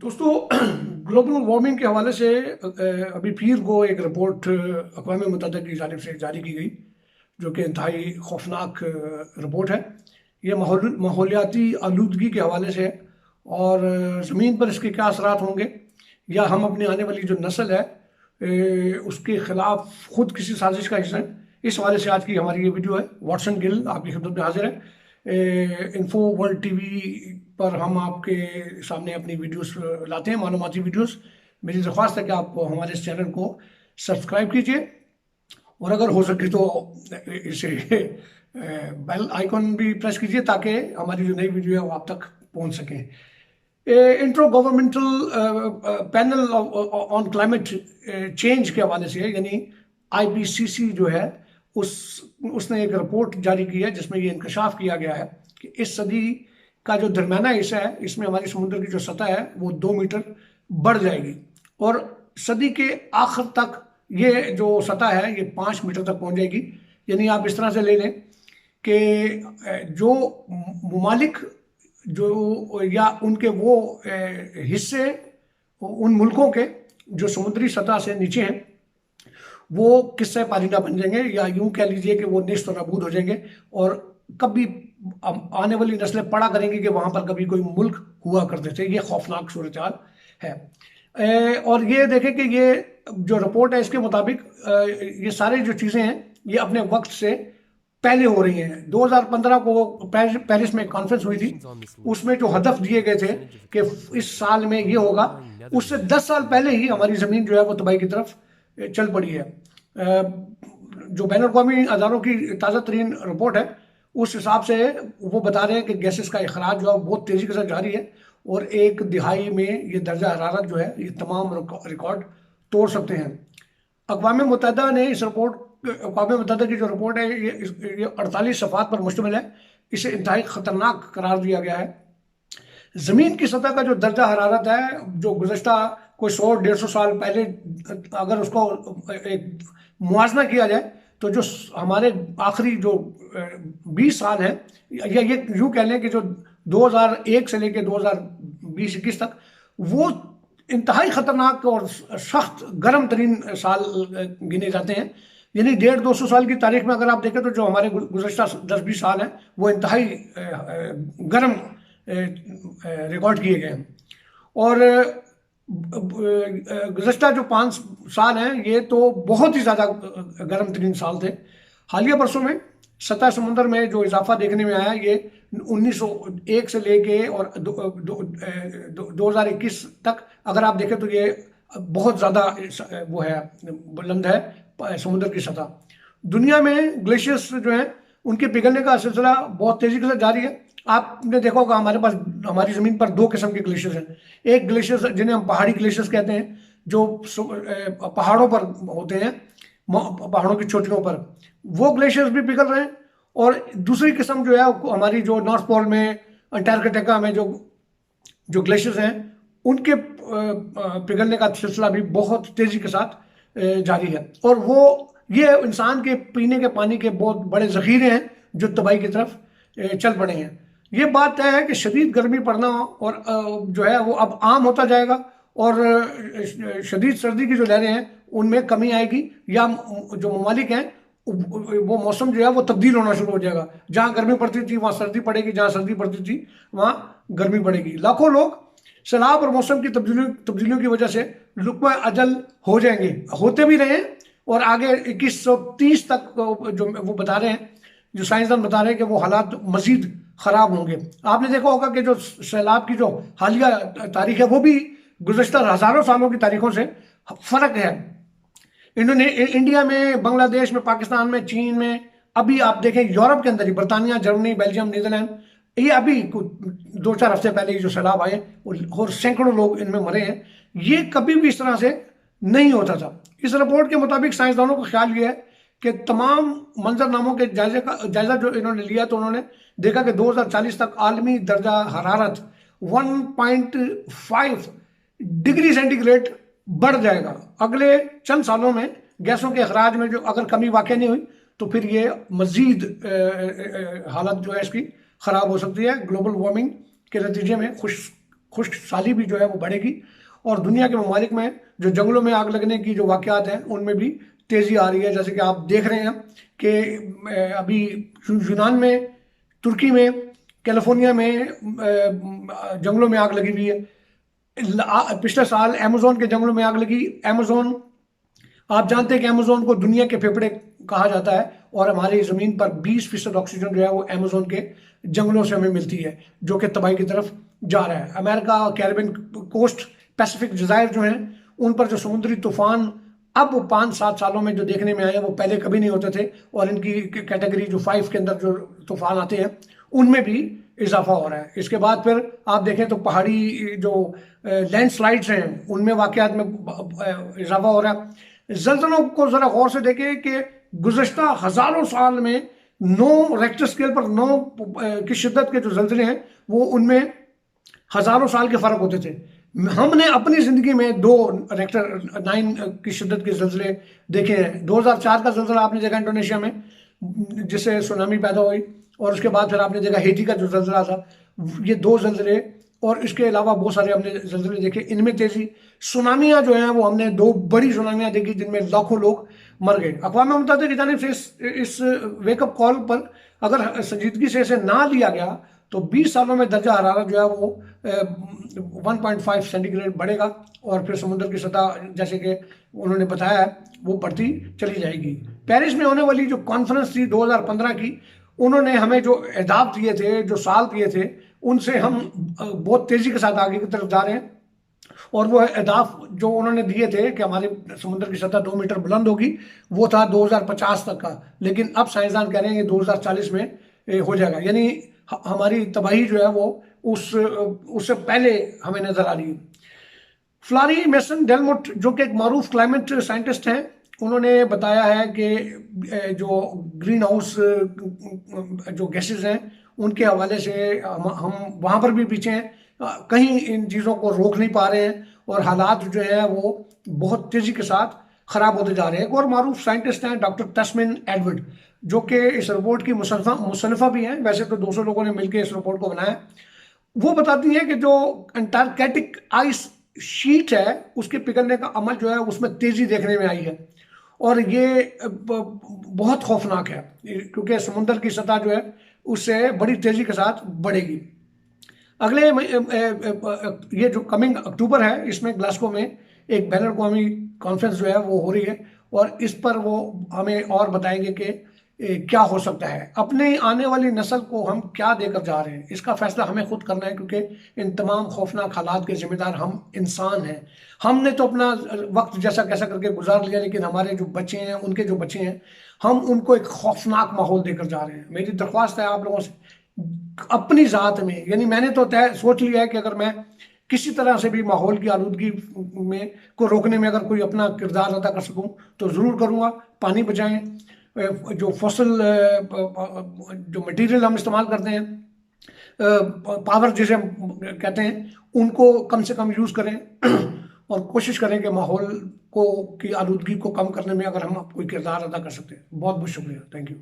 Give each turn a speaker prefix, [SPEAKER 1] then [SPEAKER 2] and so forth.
[SPEAKER 1] दोस्तों global warming के हवाले से अभी पीर को एक रिपोर्ट अक़वाम मुत्तहिदा की जानिब से जारी की गई, जो कि इंतहाई खौफनाक रिपोर्ट है। ये माहौलियाती आलूदगी के हवाले से है और ज़मीन पर इसके क्या असरात होंगे या हम अपनी आने वाली जो नस्ल है उसके ख़िलाफ़ खुद किसी साजिश का हिस्सा है। इस हवाले से आज की हमारी ये वीडियो है। वाटसन गिल आपकी खिदमत में हाजिर है। इन्फो वर्ल्ड टीवी पर हम आपके सामने अपनी वीडियोस लाते हैं, मालूमाती वीडियोस। मेरी दरख्वास्त है कि आप हमारे इस चैनल को सब्सक्राइब कीजिए और अगर हो सके तो इसे बेल आइकॉन भी प्रेस कीजिए ताकि हमारी जो नई वीडियो है वो आप तक पहुंच सके। Intro governmental panel on climate change के हवाले से, यानी IPCC जो है उसने एक रिपोर्ट जारी की है जिसमें ये इंकशाफ किया गया है कि इस सदी का जो दरमियाना हिस्सा है इसमें हमारी समुद्र की जो सतह है वो 2 मीटर बढ़ जाएगी और सदी के आखिर तक ये जो सतह है ये 5 मीटर तक पहुंच जाएगी। यानी आप इस तरह से ले लें कि जो ममालिक जो या उनके वो हिस्से उन मुल्कों के जो समुद्री सतह से नीचे हैं वो किस्से पारीदा बन जाएंगे, या यूं कह लीजिए कि वो नेस्त और नाबूद हो जाएंगे और कभी आने वाली नस्लें पड़ा करेंगी कि वहां पर कभी कोई मुल्क हुआ करते थे। ये खौफनाक सूरत हाल है। और ये देखें कि ये जो रिपोर्ट है इसके मुताबिक ये सारी जो चीज़ें हैं ये अपने वक्त से पहले हो रही हैं। 2015 को पेरिस में कॉन्फ्रेंस हुई थी, उसमें जो हदफ दिए गए थे कि इस साल में ये होगा, उससे 10 साल पहले ही हमारी ज़मीन जो है वो तबाही की तरफ चल पड़ी है। जो बैन अवी अदारों की ताज़ा तरीन रिपोर्ट है उस हिसाब से वो बता रहे हैं कि गैसेस का अखराज जो है बहुत तेज़ी के साथ जारी है और 1 दिहाई में ये दर्जा हरारत जो है ये तमाम रिकॉर्ड तोड़ सकते हैं। अक़वाम मुत्तहिदा ने इस रिपोर्ट अक़वाम मुत्तहिदा की जो रिपोर्ट है ये 48 सफ़हात पर मुश्तमिल है। इसे इंतहाई ख़तरनाक करार दिया गया है। ज़मीन की सतह का जो दर्जा हरारत है जो गुज़श्ता कोई 100-150 साल पहले अगर उसको एक मुआवजा किया जाए तो जो हमारे आखिरी जो 20 साल हैं, या ये यूँ कह लें कि जो 2001 से लेकर 2020-21 तक वो इंतहाई ख़तरनाक और सख्त गर्म तरीन साल गिने जाते हैं। यानी 150-200 साल की तारीख में अगर आप देखें तो जो हमारे गुज़श्ता 10-20 साल हैं वो इंतहाई गर्म रिकॉर्ड किए गए हैं। और गुज़श्ता जो 5 साल हैं ये तो बहुत ही ज़्यादा गर्म तरीन साल थे। हालिया बरसों में सतह समुद्र में जो इजाफा देखने में आया ये 1901 से लेके और 2021 तक अगर आप देखें तो ये बहुत ज़्यादा वो है बुलंद है समुद्र की सतह। दुनिया में ग्लेशियर्स जो हैं उनके पिघलने का सिलसिला बहुत तेज़ी के साथ जारी है। आपने देखा होगा हमारे पास हमारी ज़मीन पर 2 किस्म के ग्लेशियर्स हैं। एक ग्लेशियर्स जिन्हें हम पहाड़ी ग्लेशियर्स कहते हैं जो पहाड़ों पर होते हैं, पहाड़ों की चोटियों पर वो ग्लेशियर्स भी पिघल रहे हैं। और दूसरी किस्म जो है हमारी जो नॉर्थ पोल में अंटार्कटिका में जो ग्लेशियर्स हैं उनके पिघलने का सिलसिला भी बहुत तेज़ी के साथ जारी है। और वो ये इंसान के पीने के पानी के बहुत बड़े ज़ख़ीरे हैं जो तबाही की तरफ चल पड़े हैं। ये बात तय है कि शदीद गर्मी पड़ना और जो है वो अब आम होता जाएगा और शदीद सर्दी की जो लहरें हैं उनमें कमी आएगी, या जो ममालिक हैं वो मौसम जो है वो तब्दील होना शुरू हो जाएगा। जहाँ गर्मी पड़ती थी वहाँ सर्दी पड़ेगी, जहाँ सर्दी पड़ती थी वहाँ गर्मी पड़ेगी। लाखों लोग सैलाब और मौसम की तब्दीलियों की वजह से लुक़्मा अजल हो जाएंगे, होते भी रहे और आगे 2130 तक जो वो बता रहे हैं, जो साइंसदान बता रहे हैं कि वो हालात मजीद ख़राब होंगे। आपने देखा होगा कि जो सैलाब की जो हालिया तारीख है वो भी गुज़श्ता हज़ारों सालों की तारीखों से फ़र्क है। इंडिया में, बांग्लादेश में, पाकिस्तान में, चीन में, अभी आप देखें यूरोप के अंदर ही बरतानिया, जर्मनी, बेल्जियम, नीदरलैंड, ये अभी 2-4 हफ्ते पहले जो सैलाब आए और सैकड़ों लोग इनमें मरे हैं। ये कभी भी इस तरह से नहीं होता था। इस रिपोर्ट के मुताबिक साइंसदानों का ख्याल ये है कि तमाम मंजरनामों के जायजा जो इन्होंने लिया तो उन्होंने देखा कि 2040 तक आलमी दर्जा हरारत 1.5 डिग्री सेंटीग्रेड बढ़ जाएगा। अगले चंद सालों में गैसों के अखराज में जो अगर कमी वाक़ई नहीं हुई तो फिर ये मज़ीद हालत जो है इसकी ख़राब हो सकती है। ग्लोबल वार्मिंग के नतीजे में खुशहाली भी जो है वो बढ़ेगी। और दुनिया के ममालिक में जो जंगलों में आग लगने की जो वाक़यात हैं उनमें भी तेज़ी आ रही है। जैसे कि आप देख रहे हैं कि अभी यूनान में, तुर्की में, कैलिफोर्निया में जंगलों में आग लगी हुई है। पिछले साल अमेज़न के जंगलों में आग लगी। अमेज़न, आप जानते हैं कि अमेज़न को दुनिया के फेफड़े कहा जाता है, और हमारी ज़मीन पर 20% ऑक्सीजन जो है वो अमेज़न के जंगलों से हमें मिलती है, जो कि तबाही की तरफ जा रहा है। अमेरिका, कैरिबियन कोस्ट, पैसिफिक जज़ायर जो हैं, उन पर जो समुद्री तूफान अब 5-7 सालों में जो देखने में आए हैं वो पहले कभी नहीं होते थे, और इनकी कैटेगरी जो 5 के अंदर जो तूफान आते हैं उनमें भी इजाफा हो रहा है। इसके बाद फिर आप देखें तो पहाड़ी जो लैंडस्लाइड्स हैं उनमें वाक़यात में इजाफा हो रहा है। जल्जलों को ज़रा गौर से देखें कि गुज़श्ता हज़ारों साल में 9 रेक्टर स्केल पर 9 की शिद्दत के जो जल्जले हैं वो उनमें हज़ारों साल के फ़र्क होते थे। हमने अपनी ज़िंदगी में 2 रेक्टर 9 की शिद्दत के जल्जले देखे हैं। 2004 का जल्जला आपने देखा इंडोनेशिया में, जिससे सुनामी पैदा हुई, और उसके बाद फिर आपने देखा हेटी का जो जल्जला था। ये 2 जल्जले, और इसके अलावा बहुत सारे हमने जल्जले देखे। इनमें तेजी, सुनामियाँ जो हैं वो हमने 2 बड़ी सुनामियाँ देखी जिनमें लाखों लोग मर गए। अक़वाम मुत्तहिदा की जानिब से इस वेकअप कॉल पर अगर संजीदगी से इसे ना लिया गया तो 20 सालों में दर्जा हरारत जो है वो 1.5 सेंटीग्रेड बढ़ेगा, और फिर समुद्र की सतह जैसे कि उन्होंने बताया है वो बढ़ती चली जाएगी। पेरिस में होने वाली जो कॉन्फ्रेंस थी 2015 की, उन्होंने हमें जो अहदाफ दिए थे, जो साल दिए थे, उनसे हम बहुत तेज़ी के साथ आगे की तरफ जा रहे हैं। और वो अहदाफ जो उन्होंने दिए थे कि हमारे समुद्र की सतह 2 मीटर बुलंद होगी, वो था 2050 तक का, लेकिन अब साइंसदान कह रहे हैं कि 2040 में हो जाएगा। यानी हमारी तबाही जो है वो उससे पहले हमें नजर आ रही है। फ्लारी मेसन डेलमोट, जो कि एक मारूफ क्लाइमेट साइंटिस्ट हैं, उन्होंने बताया है कि जो ग्रीन हाउस जो गैसेस हैं उनके हवाले से हम वहाँ पर भी पीछे हैं, कहीं इन चीज़ों को रोक नहीं पा रहे हैं, और हालात जो है वो बहुत तेज़ी के साथ ख़राब होते जा रहे हैं। एक और मारूफ साइंटिस्ट हैं डॉक्टर तस्मिन एडवर्ड, जो कि इस रिपोर्ट की मुसन्निफा भी हैं। वैसे तो 200 लोगों ने मिलकर इस रिपोर्ट को बनाया। वो बताती है कि जो अंटार्कटिक आइस शीट है उसके पिघलने का अमल जो है उसमें तेज़ी देखने में आई है, और ये बहुत खौफनाक है, क्योंकि समुद्र की सतह जो है उससे बड़ी तेज़ी के साथ बढ़ेगी। अगले ये जो कमिंग अक्टूबर है, इसमें ग्लासगो में एक बैन अवी कॉन्फ्रेंस जो है वो हो रही है, और इस पर वो हमें और बताएंगे कि क्या हो सकता है। अपने आने वाली नस्ल को हम क्या देकर जा रहे हैं, इसका फैसला हमें खुद करना है, क्योंकि इन तमाम खौफनाक हालात के जिम्मेदार हम इंसान हैं। हमने तो अपना वक्त जैसा कैसा करके गुजार लिया, लेकिन हमारे जो बच्चे हैं, उनके जो बच्चे हैं, हम उनको एक खौफनाक माहौल देकर जा रहे हैं। मेरी दरख्वास्त है आप लोगों से, अपनी ज़ात में, यानी मैंने तो तय सोच लिया है कि अगर मैं किसी तरह से भी माहौल की आलूदगी में को रोकने में अगर कोई अपना किरदार अदा कर सकूं तो ज़रूर करूंगा। पानी बचाएं, जो फॉसिल जो मटेरियल हम इस्तेमाल करते हैं, पावर जिसे हम कहते हैं, उनको कम से कम यूज़ करें और कोशिश करें कि माहौल को की आलूदगी को कम करने में अगर हम कोई किरदार अदा कर सकते हैं। बहुत बहुत शुक्रिया, थैंक यू।